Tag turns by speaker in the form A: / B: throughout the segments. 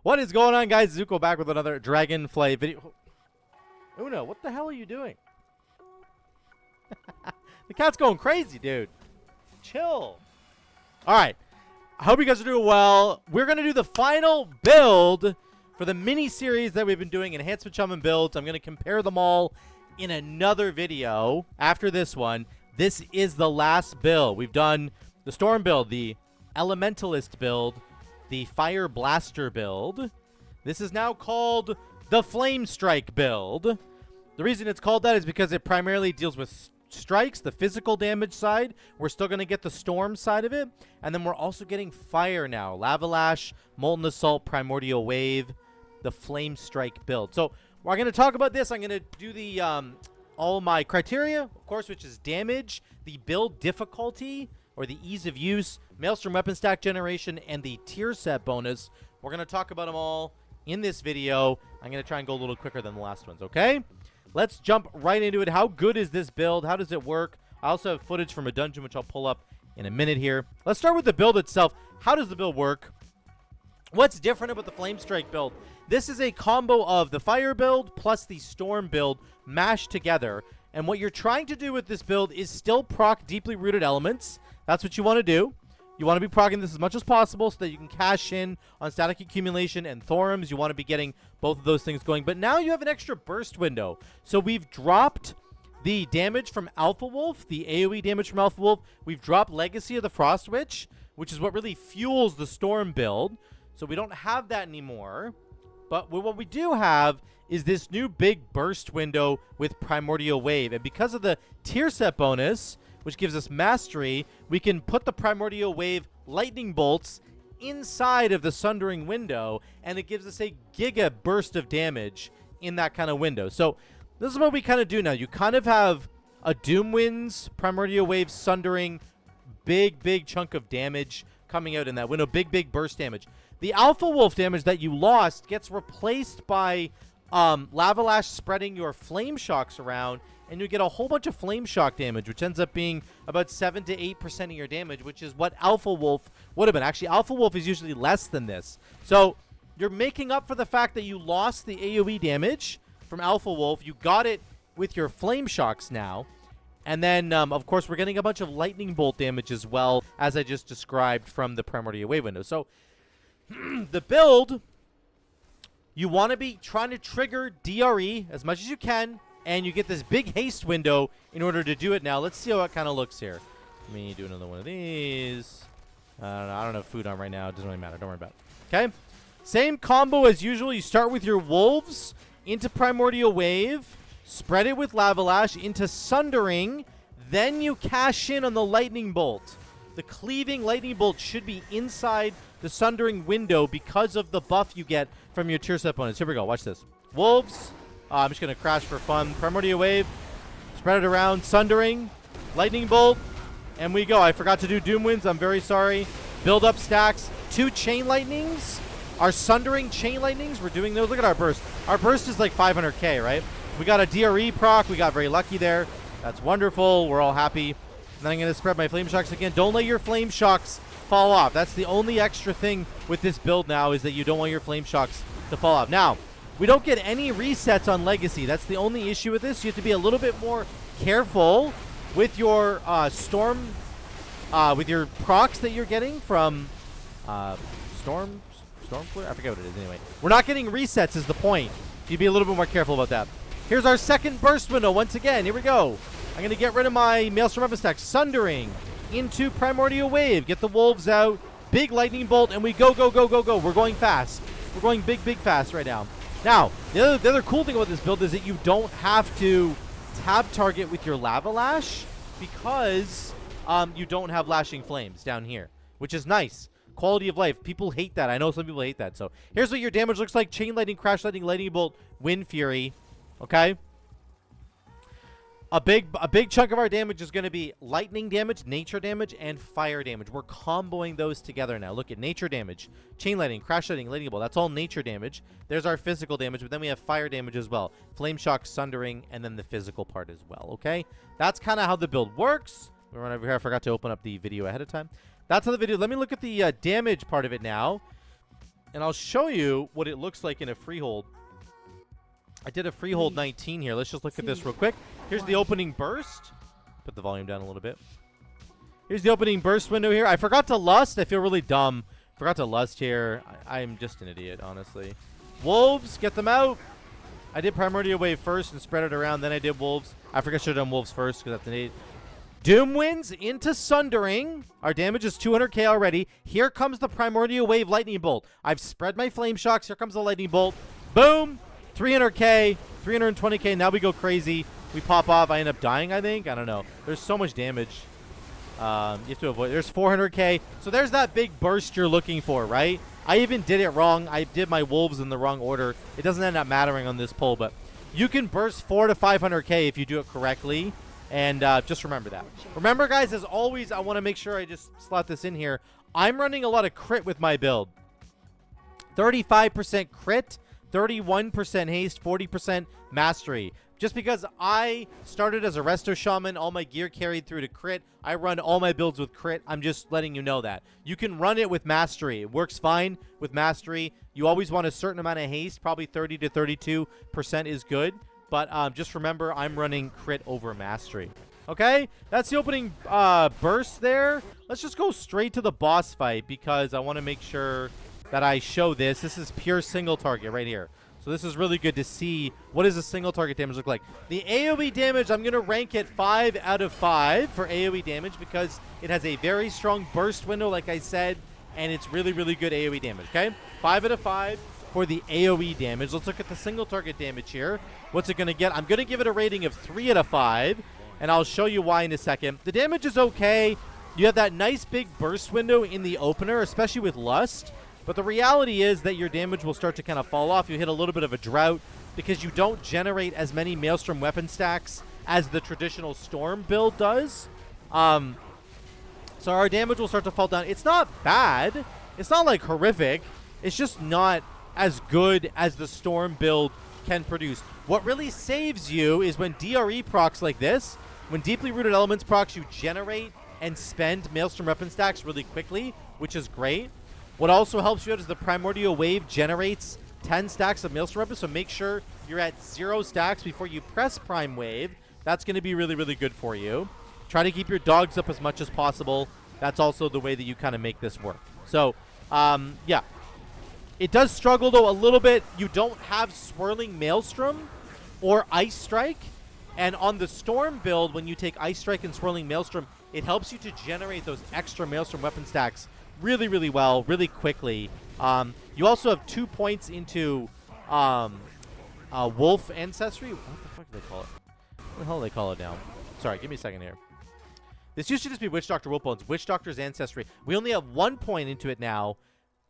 A: What is going on, guys? Zuko back with another Dragonfly video. Uno, what the hell are you doing? The cat's going crazy, dude. Chill. All right. I hope you guys are doing well. We're going to do the final build for the mini-series that we've been doing, Enhancement Shaman builds. I'm going to compare them all in another video after this one. This is the last build. We've done the Storm build, the Elementalist build, the Fire Blaster build. This is now called the FLAMESTRIKE build. The reason it's called that is because it primarily deals with strikes, the physical damage side. We're still going to get the storm side of it. And then we're also getting fire now. Lava Lash, Molten Assault, Primordial Wave, the FLAMESTRIKE build. So we're going to talk about this. I'm going to do the all my criteria, of course, which is damage, the build difficulty, or the ease of use, Maelstrom Weapon Stack Generation, and the tier set bonus. We're going to talk about them all in this video. I'm going to try and go a little quicker than the last ones, okay? Let's jump right into it. How good is this build? How does it work? I also have footage from a dungeon, which I'll pull up in a minute here. Let's start with the build itself. How does the build work? What's different about the FLAMESTRIKE build? This is a combo of the fire build plus the storm build mashed together. And what you're trying to do with this build is still proc deeply rooted elements. That's what you want to do. You want to be proccing this as much as possible so that you can cash in on static accumulation and Thorums. You want to be getting both of those things going. But now you have an extra burst window. So we've dropped the damage from Alpha Wolf, the AoE damage from Alpha Wolf. We've dropped Legacy of the Frost Witch, which is what really fuels the storm build. So we don't have that anymore. But what we do have is this new big burst window with Primordial Wave. And because of the tier set bonus, which gives us mastery, we can put the Primordial Wave lightning bolts inside of the Sundering window, and it gives us a giga burst of damage in that kind of window. So this is what we kind of do now. You kind of have a Doomwind's Primordial Wave Sundering, big chunk of damage coming out in that window. Big burst damage. The Alpha Wolf damage that you lost gets replaced by Lava Lash spreading your Flame Shocks around, and you get a whole bunch of Flame Shock damage, which ends up being about 7 to 8% of your damage, which is what Alpha Wolf would have been. Actually, Alpha Wolf is usually less than this. So you're making up for the fact that you lost the AoE damage from Alpha Wolf. You got it with your Flame Shocks now. And then, of course, we're getting a bunch of Lightning Bolt damage as well, as I just described from the Primordial Wave window. So the build, you want to be trying to trigger DRE as much as you can, and you get this big haste window in order to do it now. Let's see how it kind of looks here. Let me do another one of these. I don't have food on right now. It doesn't really matter. Don't worry about it. Okay? Same combo as usual. You start with your Wolves into Primordial Wave, spread it with Lava Lash into Sundering, then you cash in on the Lightning Bolt. The Cleaving Lightning Bolt should be inside the Sundering window because of the buff you get from your tier set bonus. Here we go. Watch this. Wolves. I'm just going to crash for fun. Primordial Wave. Spread it around. Sundering. Lightning Bolt. And we go. I forgot to do Doomwinds. I'm very sorry. Build up stacks. 2 Chain Lightnings. Our Sundering Chain Lightnings. We're doing those. Look at our burst. Our burst is like 500k, right? We got a DRE proc. We got very lucky there. That's wonderful. We're all happy. And then I'm going to spread my Flame Shocks again. Don't let your Flame Shocks fall off. That's the only extra thing with this build now, is that you don't want your Flame Shocks to fall off. Now, we don't get any resets on Legacy. That's the only issue with this. You have to be a little bit more careful with your Storm, with your procs that you're getting from Storm Flare? I forget what it is anyway. We're not getting resets is the point. So you'd be a little bit more careful about that. Here's our second burst window once again. Here we go. I'm going to get rid of my Maelstrom Weapon Stack. Sundering into Primordial Wave. Get the Wolves out. Big Lightning Bolt, and we go. We're going fast. We're going big fast right now. Now, the other cool thing about this build is that you don't have to tab target with your Lava Lash because you don't have Lashing Flames down here, which is nice. Quality of life. People hate that. I know some people hate that. So here's what your damage looks like. Chain Lightning, Crash Lightning, Lightning Bolt, Wind Fury. Okay? A big chunk of our damage is going to be lightning damage, nature damage, and fire damage. We're comboing those together now. Look at nature damage, chain lightning, crash lightning, lightning bolt. That's all nature damage. There's our physical damage, but then we have fire damage as well. Flame shock, sundering, and then the physical part as well, okay? That's kind of how the build works. We run over here. I forgot to open up the video ahead of time. That's how the video... Let me look at the damage part of it now. And I'll show you what it looks like in a freehold. I did a freehold 19 here. Let's just look at this real quick. Here's the opening burst. Put the volume down a little bit. Here's the opening burst window here. I forgot to lust. I feel really dumb. Forgot to lust here. I'm just an idiot, honestly. Wolves, get them out. I did Primordial Wave first and spread it around. Then I did Wolves. I forgot I should have done Wolves first because that's an 8. Doom Winds into Sundering. Our damage is 200k already. Here comes the Primordial Wave Lightning Bolt. I've spread my Flame Shocks. Here comes the Lightning Bolt. Boom. 300k. 320k. Now we go crazy. We pop off. I end up dying, I think. I don't know. There's so much damage. You have to avoid. There's 400k. So there's that big burst you're looking for, right? I even did it wrong. I did my Wolves in the wrong order. It doesn't end up mattering on this pull, but you can burst 400 to 500k if you do it correctly. And just remember that. Remember, guys, as always, I want to make sure I just slot this in here. I'm running a lot of crit with my build. 35% crit, 31% haste, 40% mastery. Just because I started as a Resto Shaman, all my gear carried through to crit. I run all my builds with crit. I'm just letting you know that. You can run it with mastery. It works fine with mastery. You always want a certain amount of haste. Probably 30 to 32% is good. But just remember, I'm running crit over mastery. Okay? That's the opening burst there. Let's just go straight to the boss fight because I want to make sure that I show this. This is pure single target right here. So this is really good to see what does a single target damage look like. The AoE damage, I'm going to rank it 5 out of 5 for AoE damage because it has a very strong burst window, like I said, and it's really, really good AoE damage, okay? 5 out of 5 for the AoE damage. Let's look at the single target damage here. What's it going to get? I'm going to give it a rating of 3 out of 5, and I'll show you why in a second. The damage is okay. You have that nice big burst window in the opener, especially with Lust. But the reality is that your damage will start to kind of fall off. You hit a little bit of a drought because you don't generate as many Maelstrom weapon stacks as the traditional Storm build does. So our damage will start to fall down. It's not bad. It's not like horrific. It's just not as good as the Storm build can produce. What really saves you is when DRE procs like this, when Deeply Rooted Elements procs, you generate and spend Maelstrom weapon stacks really quickly, which is great. What also helps you out is the Primordial Wave generates 10 stacks of Maelstrom weapons, so make sure you're at 0 stacks before you press Prime Wave. That's going to be really, really good for you. Try to keep your dogs up as much as possible. That's also the way that you kind of make this work. So, yeah. It does struggle, though, a little bit. You don't have Swirling Maelstrom or Ice Strike. And on the Storm build, when you take Ice Strike and Swirling Maelstrom, it helps you to generate those extra Maelstrom weapon stacks really, really well, really quickly. You also have 2 points into Wolf Ancestry. What the fuck do they call it? What the hell do they call it now? Sorry, give me a second here. This used to just be Witch Doctor Wolf Bones. Witch Doctor's Ancestry. We only have 1 point into it now.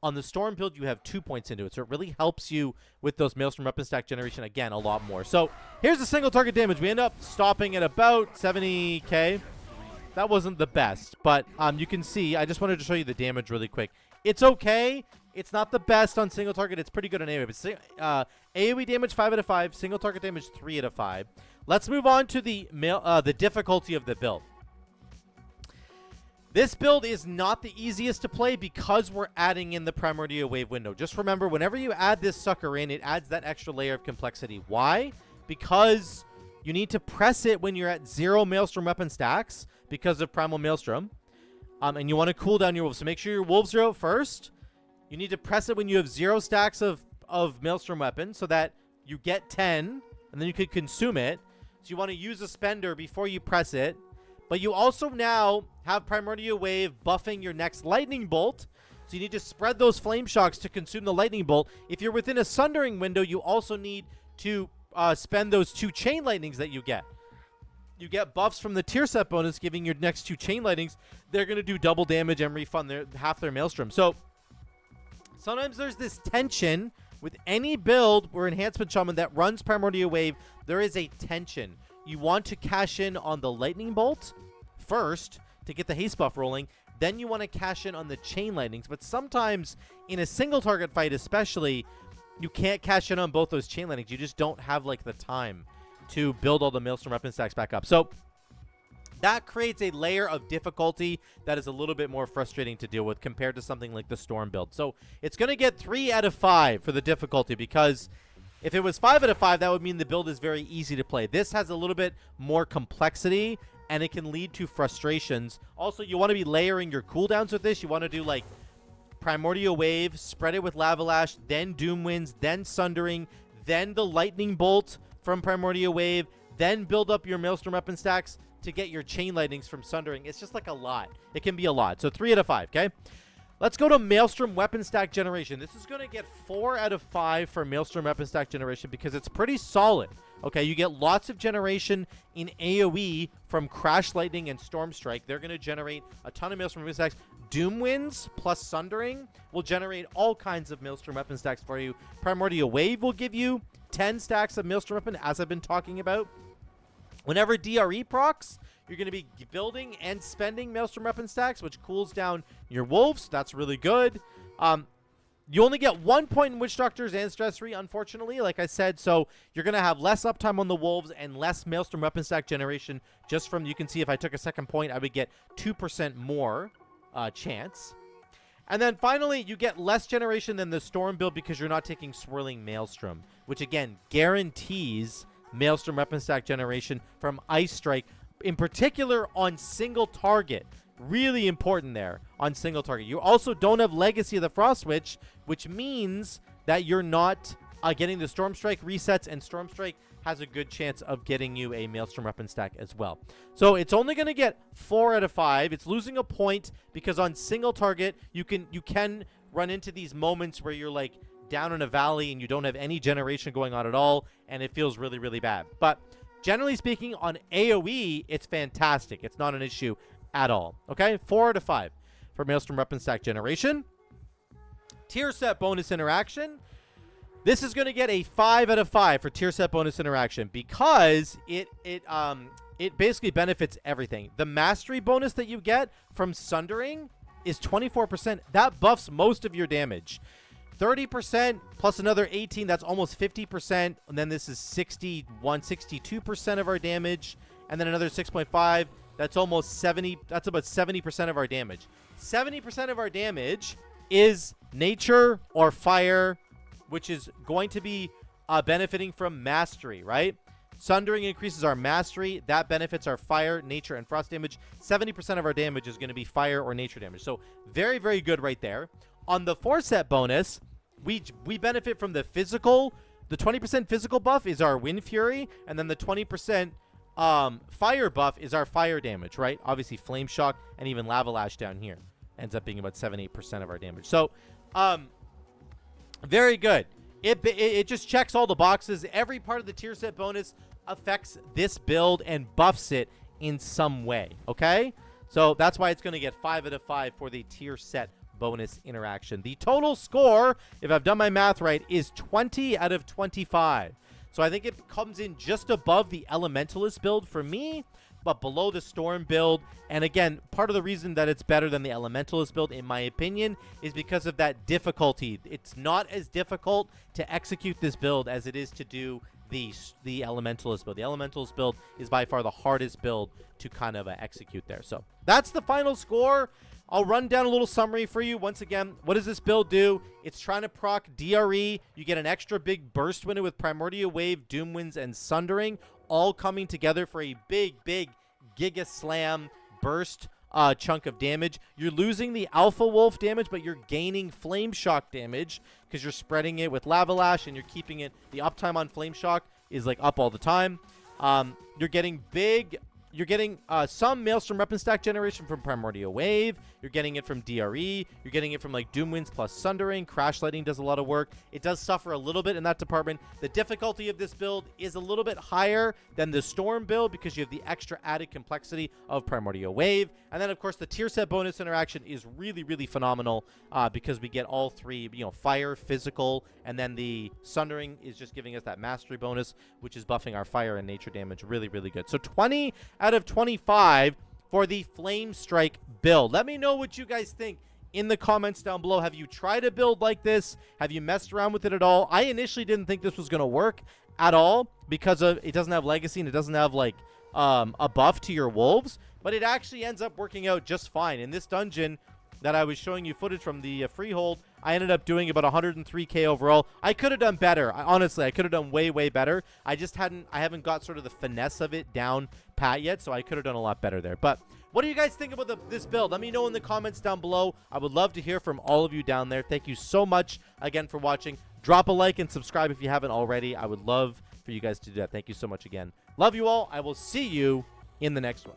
A: On the Storm build, you have 2 points into it. So it really helps you with those Maelstrom weapon stack generation, again, a lot more. So here's the single target damage. We end up stopping at about 70k. That wasn't the best, but you can see, I just wanted to show you the damage really quick. It's okay. It's not the best on single target. It's pretty good on AoE. But AoE damage 5 out of 5. Single target damage 3 out of 5. Let's move on to the difficulty of the build. This build is not the easiest to play because we're adding in the Primordial Wave window. Just remember, whenever you add this sucker in, it adds that extra layer of complexity. Why? Because you need to press it when you're at 0 Maelstrom weapon stacks because of Primal Maelstrom. And you want to cool down your Wolves. So make sure your Wolves are out first. You need to press it when you have 0 stacks of Maelstrom weapons so that you get 10, and then you could consume it. So you want to use a spender before you press it. But you also now have Primordial Wave buffing your next Lightning Bolt. So you need to spread those Flame Shocks to consume the Lightning Bolt. If you're within a Sundering window, you also need to spend those 2 Chain Lightnings that you get. You get buffs from the tier set bonus, giving your next 2 Chain Lightnings. They're going to do double damage and refund half their Maelstrom. So sometimes there's this tension with any build or Enhancement Shaman that runs Primordial Wave. There is a tension. You want to cash in on the Lightning Bolt first to get the haste buff rolling. Then you want to cash in on the Chain Lightnings. But sometimes in a single target fight especially, you can't cash in on both those Chain Lightnings. You just don't have like the time to build all the Maelstrom weapon stacks back up. So That creates a layer of difficulty that is a little bit more frustrating to deal with compared to something like the Storm build. So it's going to get 3 out of 5 for the difficulty, because if it was 5 out of 5, that would mean the build is very easy to play. This has a little bit more complexity, and it can lead to frustrations. Also, you want to be layering your cooldowns with this. You want to do like Primordial Wave, spread it with Lava Lash, then Doom Winds, then Sundering, then the Lightning Bolt from Primordial Wave, then build up your Maelstrom weapon stacks to get your Chain Lightnings from Sundering. It's just like a lot. It can be a lot. So 3 out of 5, okay? Let's go to Maelstrom Weapon Stack Generation. This is going to get 4 out of 5 for Maelstrom Weapon Stack Generation because it's pretty solid. Okay, you get lots of generation in AoE from Crash Lightning and Storm Strike. They're going to generate a ton of Maelstrom Weapon Stacks. Doom Winds plus Sundering will generate all kinds of Maelstrom Weapon Stacks for you. Primordial Wave will give you 10 stacks of Maelstrom Weapon, as I've been talking about. Whenever DRE procs, you're going to be building and spending Maelstrom Weapon stacks, which cools down your wolves. That's really good. You only get 1 point in Witch Doctors and Stress 3, unfortunately, like I said. So you're going to have less uptime on the wolves and less Maelstrom Weapon stack generation. Just from, you can see if I took a second point, I would get 2% more chance. And then finally, you get less generation than the Storm build because you're not taking Swirling Maelstrom, which again guarantees Maelstrom Weapon Stack generation from Ice Strike, in particular on single target. Really important there on single target. You also don't have Legacy of the Frost Witch, which means that you're not getting the Storm Strike resets, and Storm Strike has a good chance of getting you a Maelstrom Weapon Stack as well. So it's only going to get 4 out of 5. It's losing a point because on single target, you can run into these moments where you're like down in a valley and you don't have any generation going on at all, and it feels really, really bad. But generally speaking, on AoE, it's fantastic. It's not an issue at all. Okay, 4 out of 5 for Maelstrom Weapon Stack generation. Tier set bonus interaction. This is going to get a 5 out of 5 for tier set bonus interaction because it basically benefits everything. The mastery bonus that you get from Sundering is 24%. That buffs most of your damage. 30% plus another 18, that's almost 50%. And then this is 62% of our damage. And then another 6.5, that's almost 70. That's about 70% of our damage. 70% of our damage is nature or fire, which is going to be benefiting from mastery, right? Sundering increases our mastery. That benefits our fire, nature, and frost damage. 70% of our damage is going to be fire or nature damage. So very, very good right there. On the 4-set bonus, we benefit from the physical. The 20% physical buff is our Wind Fury, and then the 20% fire buff is our fire damage, right? Obviously, Flame Shock and even Lava Lash down here ends up being about 7-8% of our damage. So, very good. It just checks all the boxes. Every part of the tier set bonus affects this build and buffs it in some way, okay? So that's why it's going to get 5 out of 5 for the tier set bonus interaction. The total score, if I've done my math right, is 20 out of 25. So I think it comes in just above the Elementalist build for me, but below the Storm build. And again, part of the reason that it's better than the Elementalist build, in my opinion, is because of that difficulty. It's not as difficult to execute this build as it is to do the Elementalist build. The Elementalist build is by far the hardest build to kind of execute there. So that's the final score. I'll run down a little summary for you. Once again, what does this build do? It's trying to proc DRE. You get an extra big burst window with Primordial Wave, Doom Winds, and Sundering, all coming together for a big, big Giga Slam burst chunk of damage. You're losing the Alpha Wolf damage, but you're gaining Flame Shock damage because you're spreading it with Lava Lash and you're keeping it. The uptime on Flame Shock is like up all the time. You're getting big. You're getting some Maelstrom Weapon Stack generation from Primordial Wave. You're getting it from DRE. You're getting it from like Doom Winds plus Sundering. Crash Lightning does a lot of work. It does suffer a little bit in that department. The difficulty of this build is a little bit higher than the Storm build because you have the extra added complexity of Primordial Wave. And then, of course, the tier set bonus interaction is really, really phenomenal because we get all three, fire, physical, and then the Sundering is just giving us that mastery bonus, which is buffing our fire and nature damage. Really, really good. So 20 out of 25 for the FLAMESTRIKE build. Let me know what you guys think in the comments down below. Have you tried a build like this? Have you messed around with it at all? I initially didn't think this was going to work at all because of it doesn't have legacy and it doesn't have like a buff to your wolves, but it actually ends up working out just fine. In this dungeon that I was showing you footage from the freehold, I ended up doing about 103k overall. I could have done better. Honestly, I could have done way, way better. I haven't got sort of the finesse of it down pat yet, so I could have done a lot better there. But what do you guys think about this build? Let me know in the comments down below. I would love to hear from all of you down there. Thank you so much again for watching. Drop a like and subscribe if you haven't already. I would love for you guys to do that. Thank you so much again. Love you all. I will see you in the next one.